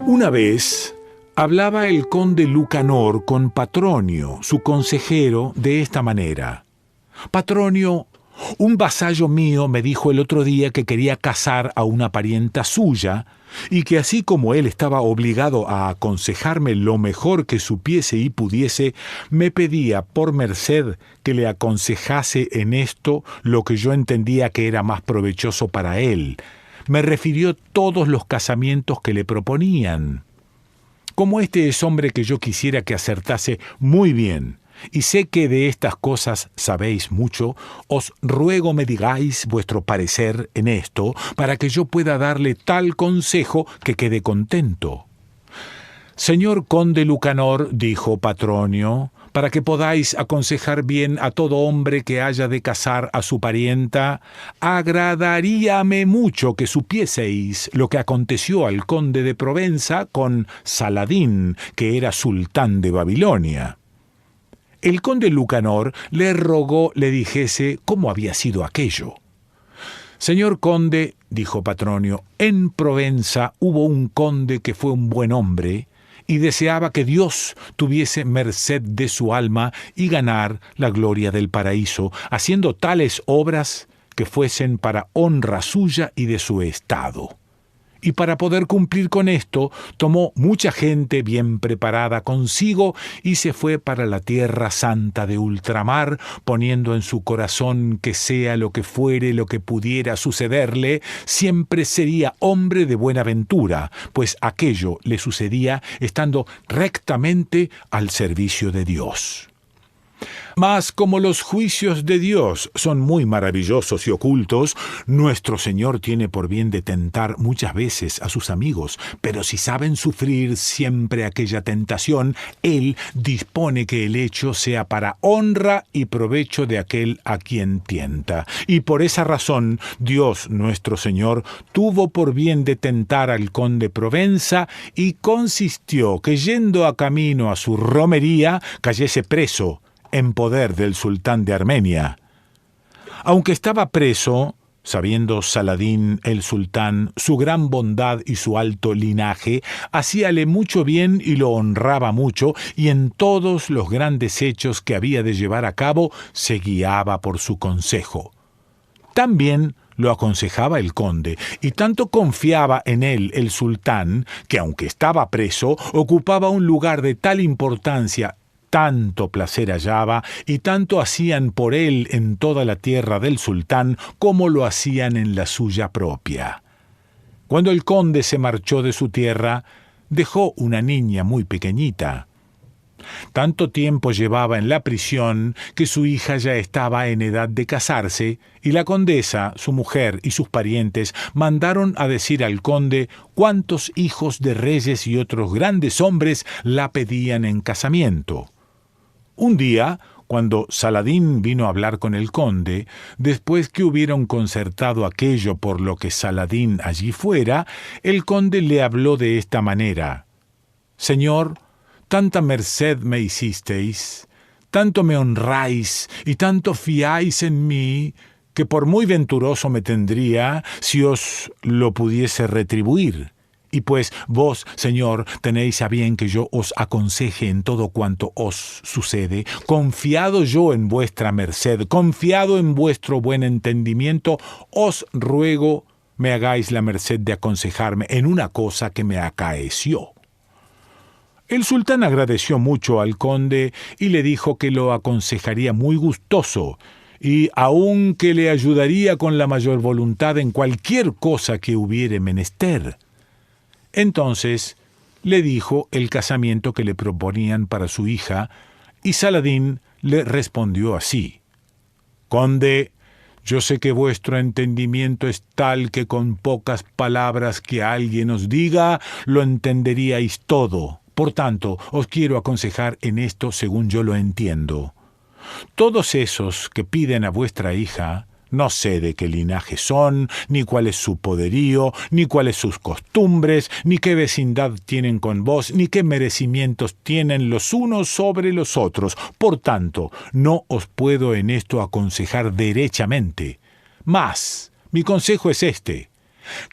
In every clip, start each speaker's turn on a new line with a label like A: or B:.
A: Una vez hablaba el conde Lucanor con Patronio, su consejero, de esta manera: Patronio, un vasallo mío me dijo el otro día que quería casar a una parienta suya, y que así como él estaba obligado a aconsejarme lo mejor que supiese y pudiese, me pedía por merced que le aconsejase en esto lo que yo entendía que era más provechoso para él. Me refirió todos los casamientos que le proponían. Como este es hombre que yo quisiera que acertase muy bien, y sé que de estas cosas sabéis mucho, os ruego me digáis vuestro parecer en esto, para que yo pueda darle tal consejo que quede contento. Señor conde Lucanor, dijo Patronio, para que podáis aconsejar bien a todo hombre que haya de casar a su parienta, agradaríame mucho que supieseis lo que aconteció al conde de Provenza con Saladín, que era sultán de Babilonia. El conde Lucanor le rogó le dijese cómo había sido aquello. Señor conde, dijo Patronio, en Provenza hubo un conde que fue un buen hombre, y deseaba que Dios tuviese merced de su alma y ganar la gloria del paraíso, haciendo tales obras que fuesen para honra suya y de su estado. Y para poder cumplir con esto, tomó mucha gente bien preparada consigo y se fue para la tierra santa de ultramar, poniendo en su corazón que sea lo que fuere lo que pudiera sucederle, siempre sería hombre de buena ventura, pues aquello le sucedía estando rectamente al servicio de Dios. Mas como los juicios de Dios son muy maravillosos y ocultos, nuestro Señor tiene por bien de tentar muchas veces a sus amigos, pero si saben sufrir siempre aquella tentación, Él dispone que el hecho sea para honra y provecho de aquel a quien tienta. Y por esa razón, Dios nuestro Señor tuvo por bien de tentar al conde Provenza, y consistió que yendo a camino a su romería, cayese preso en poder del sultán de Armenia. Aunque estaba preso, sabiendo Saladín el sultán su gran bondad y su alto linaje, hacíale mucho bien y lo honraba mucho, y en todos los grandes hechos que había de llevar a cabo se guiaba por su consejo. También lo aconsejaba el conde, y tanto confiaba en él el sultán, que aunque estaba preso, ocupaba un lugar de tal importancia, tanto placer hallaba y tanto hacían por él en toda la tierra del sultán como lo hacían en la suya propia. Cuando el conde se marchó de su tierra, dejó una niña muy pequeñita. Tanto tiempo llevaba en la prisión que su hija ya estaba en edad de casarse, y la condesa, su mujer y sus parientes mandaron a decir al conde cuántos hijos de reyes y otros grandes hombres la pedían en casamiento. Un día, cuando Saladín vino a hablar con el conde, después que hubieron concertado aquello por lo que Saladín allí fuera, el conde le habló de esta manera: Señor, tanta merced me hicisteis, tanto me honráis y tanto fiáis en mí, que por muy venturoso me tendría si os lo pudiese retribuir. Y pues vos, Señor, tenéis a bien que yo os aconseje en todo cuanto os sucede, confiado yo en vuestra merced, confiado en vuestro buen entendimiento, os ruego me hagáis la merced de aconsejarme en una cosa que me acaeció. El sultán agradeció mucho al conde y le dijo que lo aconsejaría muy gustoso, y aun que le ayudaría con la mayor voluntad en cualquier cosa que hubiere menester. Entonces le dijo el casamiento que le proponían para su hija, y Saladín le respondió así: Conde, yo sé que vuestro entendimiento es tal que con pocas palabras que alguien os diga, lo entenderíais todo. Por tanto, os quiero aconsejar en esto según yo lo entiendo. Todos esos que piden a vuestra hija, no sé de qué linaje son, ni cuál es su poderío, ni cuáles sus costumbres, ni qué vecindad tienen con vos, ni qué merecimientos tienen los unos sobre los otros. Por tanto, no os puedo en esto aconsejar derechamente. Mas, mi consejo es este: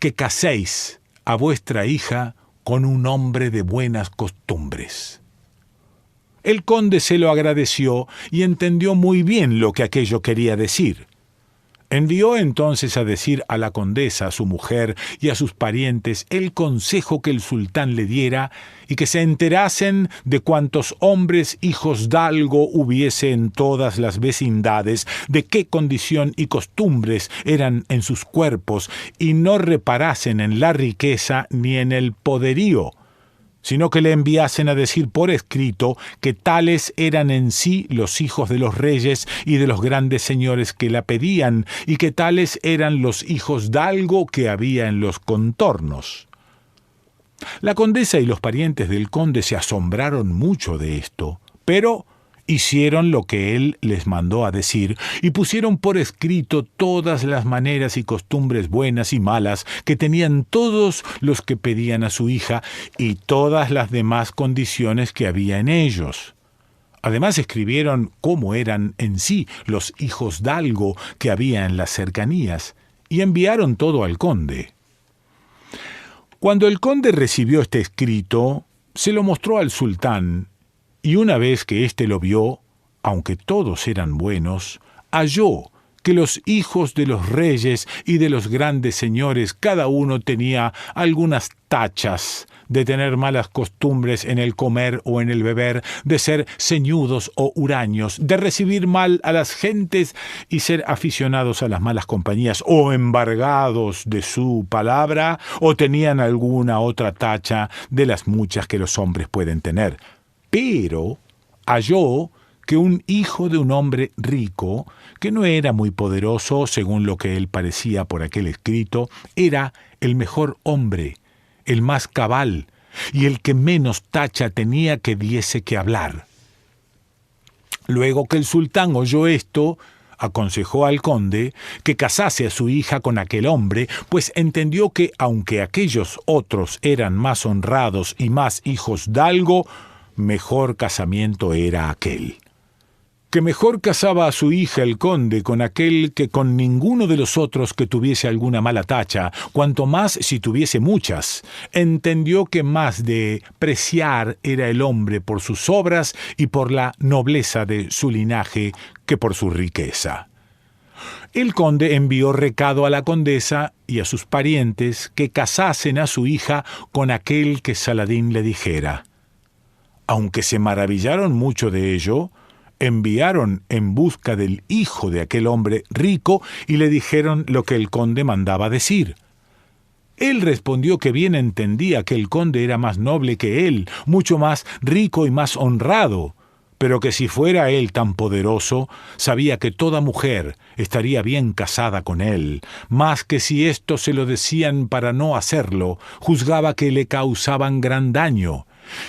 A: que caséis a vuestra hija con un hombre de buenas costumbres. El conde se lo agradeció y entendió muy bien lo que aquello quería decir. Envió entonces a decir a la condesa, su mujer, y a sus parientes el consejo que el sultán le diera, y que se enterasen de cuantos hombres hijos dalgo hubiese en todas las vecindades, de qué condición y costumbres eran en sus cuerpos, y no reparasen en la riqueza ni en el poderío, sino que le enviasen a decir por escrito que tales eran en sí los hijos de los reyes y de los grandes señores que la pedían, y que tales eran los hijos dalgo que había en los contornos. La condesa y los parientes del conde se asombraron mucho de esto, pero hicieron lo que él les mandó a decir y pusieron por escrito todas las maneras y costumbres buenas y malas que tenían todos los que pedían a su hija y todas las demás condiciones que había en ellos. Además escribieron cómo eran en sí los hijos dalgo que había en las cercanías y enviaron todo al conde. Cuando el conde recibió este escrito, se lo mostró al sultán. Y una vez que éste lo vio, aunque todos eran buenos, halló que los hijos de los reyes y de los grandes señores cada uno tenía algunas tachas, de tener malas costumbres en el comer o en el beber, de ser ceñudos o huraños, de recibir mal a las gentes y ser aficionados a las malas compañías, o embargados de su palabra, o tenían alguna otra tacha de las muchas que los hombres pueden tener. Pero halló que un hijo de un hombre rico, que no era muy poderoso según lo que él parecía por aquel escrito, era el mejor hombre, el más cabal, y el que menos tacha tenía que diese que hablar. Luego que el sultán oyó esto, aconsejó al conde que casase a su hija con aquel hombre, pues entendió que, aunque aquellos otros eran más honrados y más hijos dalgo, mejor casamiento era aquel. Que mejor casaba a su hija el conde con aquel que con ninguno de los otros que tuviese alguna mala tacha, cuanto más si tuviese muchas. Entendió que más de preciar era el hombre por sus obras y por la nobleza de su linaje que por su riqueza. El conde envió recado a la condesa y a sus parientes que casasen a su hija con aquel que Saladín le dijera. Aunque se maravillaron mucho de ello, enviaron en busca del hijo de aquel hombre rico y le dijeron lo que el conde mandaba decir. Él respondió que bien entendía que el conde era más noble que él, mucho más rico y más honrado, pero que si fuera él tan poderoso, sabía que toda mujer estaría bien casada con él, más que si esto se lo decían para no hacerlo, juzgaba que le causaban gran daño.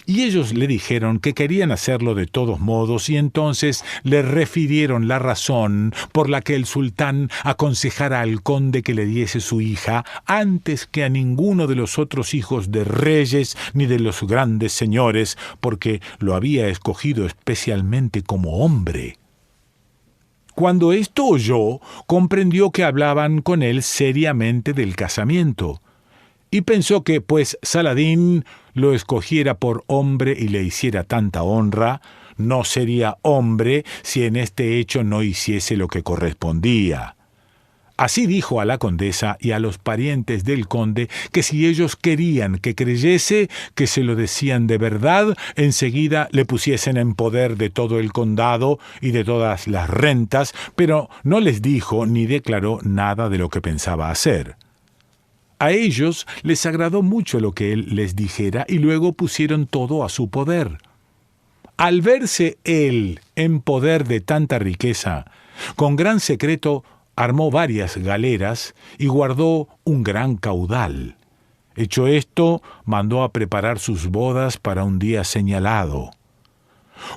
A: Y ellos le dijeron que querían hacerlo de todos modos, y entonces le refirieron la razón por la que el sultán aconsejara al conde que le diese su hija antes que a ninguno de los otros hijos de reyes ni de los grandes señores, porque lo había escogido especialmente como hombre. Cuando esto oyó, comprendió que hablaban con él seriamente del casamiento, y pensó que, pues Saladín lo escogiera por hombre y le hiciera tanta honra, no sería hombre si en este hecho no hiciese lo que correspondía. Así dijo a la condesa y a los parientes del conde que si ellos querían que creyese que se lo decían de verdad, enseguida le pusiesen en poder de todo el condado y de todas las rentas, pero no les dijo ni declaró nada de lo que pensaba hacer. A ellos les agradó mucho lo que él les dijera y luego pusieron todo a su poder. Al verse él en poder de tanta riqueza, con gran secreto armó varias galeras y guardó un gran caudal. Hecho esto, mandó a preparar sus bodas para un día señalado.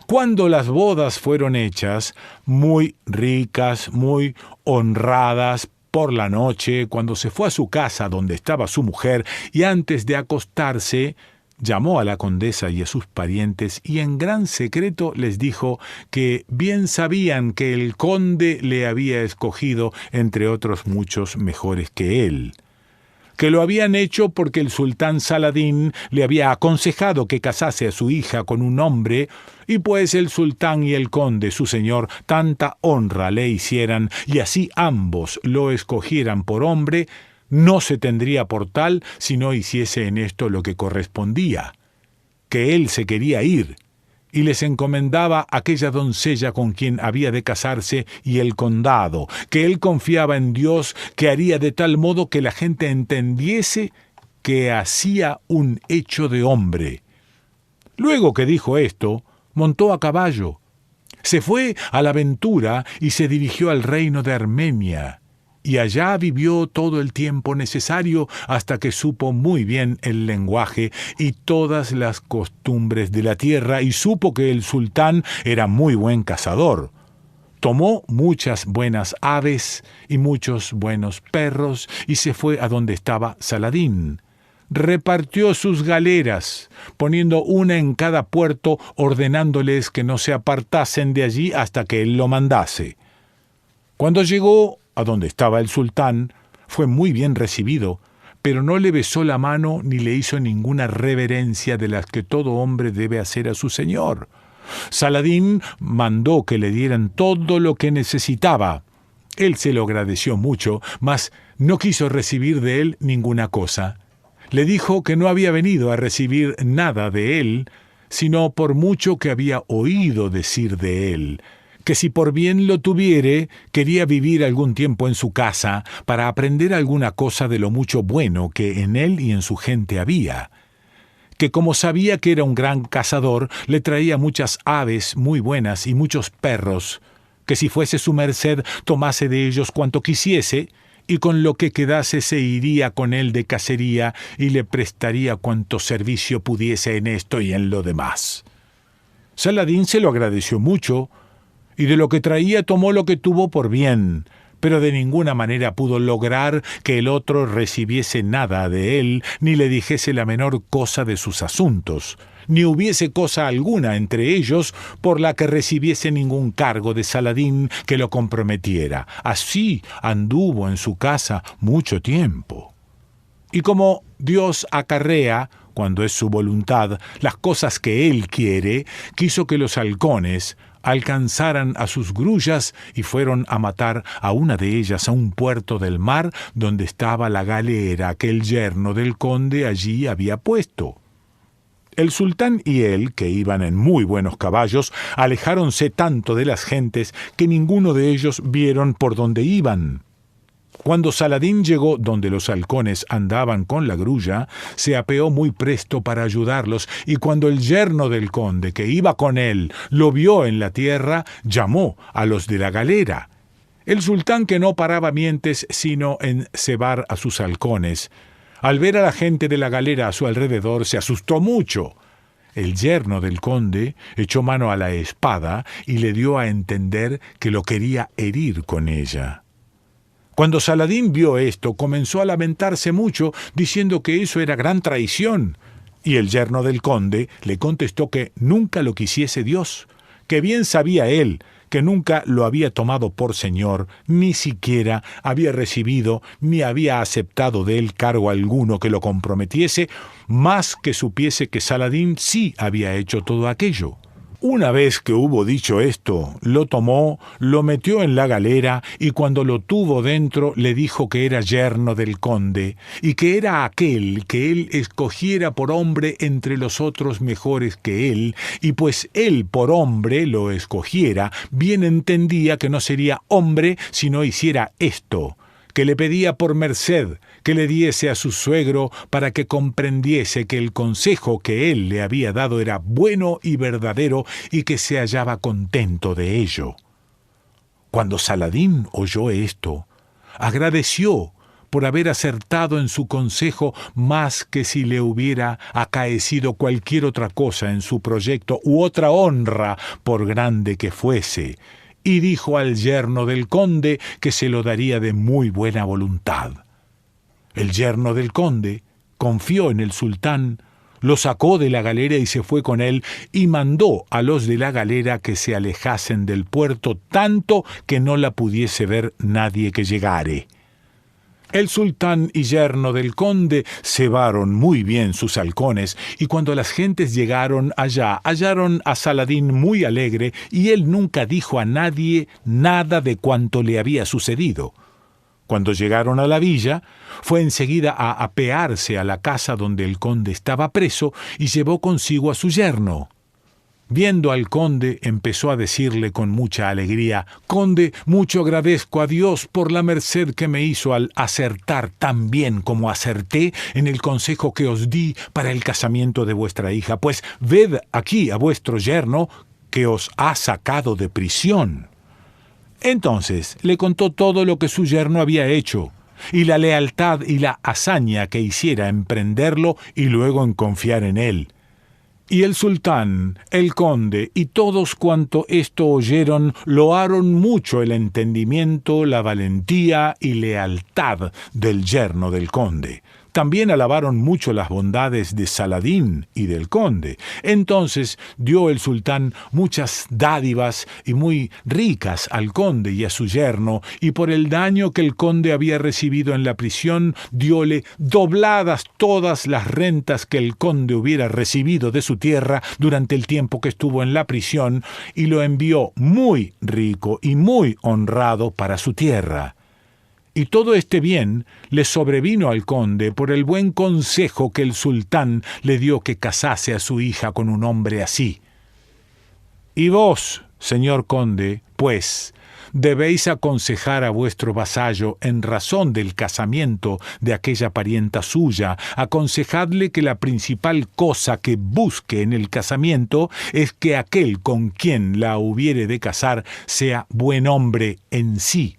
A: Cuando las bodas fueron hechas, muy ricas, muy honradas, por la noche, cuando se fue a su casa donde estaba su mujer, y antes de acostarse, llamó a la condesa y a sus parientes, y en gran secreto les dijo que bien sabían que el conde le había escogido entre otros muchos mejores que él. que lo habían hecho porque el sultán Saladín le había aconsejado que casase a su hija con un hombre, y pues el sultán y el conde, su señor, tanta honra le hicieran, y así ambos lo escogieran por hombre, no se tendría por tal si no hiciese en esto lo que correspondía, que él se quería ir, y les encomendaba aquella doncella con quien había de casarse y el condado, que él confiaba en Dios, que haría de tal modo que la gente entendiese que hacía un hecho de hombre. Luego que dijo esto, montó a caballo, se fue a la aventura y se dirigió al reino de Armenia, y allá vivió todo el tiempo necesario hasta que supo muy bien el lenguaje y todas las costumbres de la tierra, y supo que el sultán era muy buen cazador. Tomó muchas buenas aves y muchos buenos perros y se fue a donde estaba Saladín. Repartió sus galeras, poniendo una en cada puerto, ordenándoles que no se apartasen de allí hasta que él lo mandase. Cuando llegó a donde estaba el sultán, fue muy bien recibido, pero no le besó la mano ni le hizo ninguna reverencia de las que todo hombre debe hacer a su señor. Saladín mandó que le dieran todo lo que necesitaba. Él se lo agradeció mucho, mas no quiso recibir de él ninguna cosa. Le dijo que no había venido a recibir nada de él, sino por mucho que había oído decir de él, que si por bien lo tuviere, quería vivir algún tiempo en su casa para aprender alguna cosa de lo mucho bueno que en él y en su gente había, que como sabía que era un gran cazador, le traía muchas aves muy buenas y muchos perros, que si fuese su merced tomase de ellos cuanto quisiese, y con lo que quedase se iría con él de cacería y le prestaría cuanto servicio pudiese en esto y en lo demás. Saladín se lo agradeció mucho, y de lo que traía tomó lo que tuvo por bien, pero de ninguna manera pudo lograr que el otro recibiese nada de él, ni le dijese la menor cosa de sus asuntos, ni hubiese cosa alguna entre ellos por la que recibiese ningún cargo de Saladín que lo comprometiera. Así anduvo en su casa mucho tiempo. Y como Dios acarrea, cuando es su voluntad, las cosas que él quiere, quiso que los halcones alcanzaran a sus grullas y fueron a matar a una de ellas a un puerto del mar donde estaba la galera que el yerno del conde allí había puesto. El sultán y él, que iban en muy buenos caballos, alejáronse tanto de las gentes que ninguno de ellos vieron por dónde iban. Cuando Saladín llegó donde los halcones andaban con la grulla, se apeó muy presto para ayudarlos, y cuando el yerno del conde, que iba con él, lo vio en la tierra, llamó a los de la galera. El sultán, que no paraba mientes sino en cebar a sus halcones, al ver a la gente de la galera a su alrededor, se asustó mucho. El yerno del conde echó mano a la espada y le dio a entender que lo quería herir con ella. Cuando Saladín vio esto, comenzó a lamentarse mucho, diciendo que eso era gran traición. Y el yerno del conde le contestó que nunca lo quisiese Dios, que bien sabía él que nunca lo había tomado por señor, ni siquiera había recibido ni había aceptado de él cargo alguno que lo comprometiese, más que supiese que Saladín sí había hecho todo aquello. Una vez que hubo dicho esto, lo tomó, lo metió en la galera, y cuando lo tuvo dentro le dijo que era yerno del conde, y que era aquel que él escogiera por hombre entre los otros mejores que él, y pues él por hombre lo escogiera, bien entendía que no sería hombre si no hiciera esto, que le pedía por merced que le diese a su suegro para que comprendiese que el consejo que él le había dado era bueno y verdadero y que se hallaba contento de ello. Cuando Saladín oyó esto, agradeció por haber acertado en su consejo más que si le hubiera acaecido cualquier otra cosa en su proyecto u otra honra, por grande que fuese, y dijo al yerno del conde que se lo daría de muy buena voluntad. El yerno del conde confió en el sultán, lo sacó de la galera y se fue con él, y mandó a los de la galera que se alejasen del puerto tanto que no la pudiese ver nadie que llegare. El sultán y yerno del conde cebaron muy bien sus halcones, y cuando las gentes llegaron allá, hallaron a Saladín muy alegre, y él nunca dijo a nadie nada de cuanto le había sucedido. Cuando llegaron a la villa, fue enseguida a apearse a la casa donde el conde estaba preso, y llevó consigo a su yerno. Viendo al conde, empezó a decirle con mucha alegría: «Conde, mucho agradezco a Dios por la merced que me hizo al acertar tan bien como acerté en el consejo que os di para el casamiento de vuestra hija, pues ved aquí a vuestro yerno que os ha sacado de prisión». Entonces le contó todo lo que su yerno había hecho, y la lealtad y la hazaña que hiciera en prenderlo y luego en confiar en él. Y el sultán, el conde y todos cuanto esto oyeron loaron mucho el entendimiento, la valentía y lealtad del yerno del conde. También alabaron mucho las bondades de Saladín y del conde. Entonces dio el sultán muchas dádivas y muy ricas al conde y a su yerno, y por el daño que el conde había recibido en la prisión, diole dobladas todas las rentas que el conde hubiera recibido de su tierra durante el tiempo que estuvo en la prisión, y lo envió muy rico y muy honrado para su tierra. Y todo este bien le sobrevino al conde por el buen consejo que el sultán le dio que casase a su hija con un hombre así. Y vos, señor conde, pues, debéis aconsejar a vuestro vasallo en razón del casamiento de aquella parienta suya. Aconsejadle que la principal cosa que busque en el casamiento es que aquel con quien la hubiere de casar sea buen hombre en sí.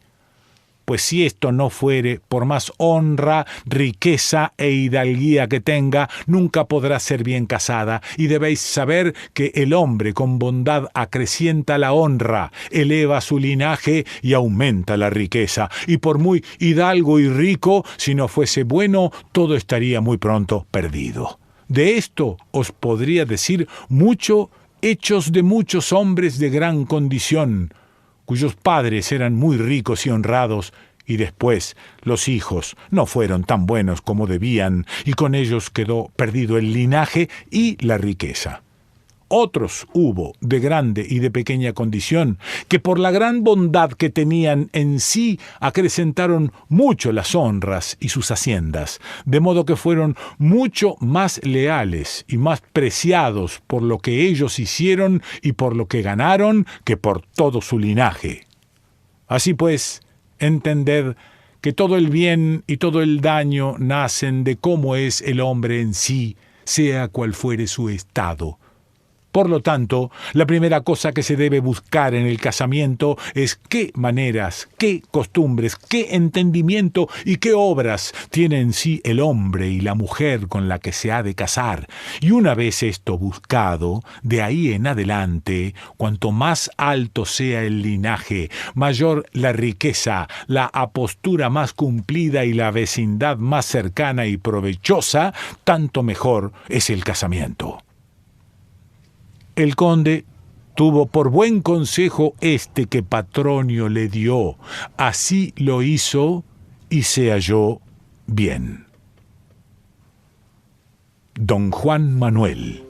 A: Pues si esto no fuere, por más honra, riqueza e hidalguía que tenga, nunca podrá ser bien casada, y debéis saber que el hombre con bondad acrecienta la honra, eleva su linaje y aumenta la riqueza, y por muy hidalgo y rico, si no fuese bueno, todo estaría muy pronto perdido. De esto os podría decir mucho, hechos de muchos hombres de gran condición, cuyos padres eran muy ricos y honrados, y después los hijos no fueron tan buenos como debían, y con ellos quedó perdido el linaje y la riqueza. Otros hubo, de grande y de pequeña condición, que por la gran bondad que tenían en sí acrecentaron mucho las honras y sus haciendas, de modo que fueron mucho más leales y más preciados por lo que ellos hicieron y por lo que ganaron que por todo su linaje. Así pues, entended que todo el bien y todo el daño nacen de cómo es el hombre en sí, sea cual fuere su estado. Por lo tanto, la primera cosa que se debe buscar en el casamiento es qué maneras, qué costumbres, qué entendimiento y qué obras tiene en sí el hombre y la mujer con la que se ha de casar. Y una vez esto buscado, de ahí en adelante, cuanto más alto sea el linaje, mayor la riqueza, la apostura más cumplida y la vecindad más cercana y provechosa, tanto mejor es el casamiento. El conde tuvo por buen consejo este que Patronio le dio. Así lo hizo y se halló bien. Don Juan Manuel.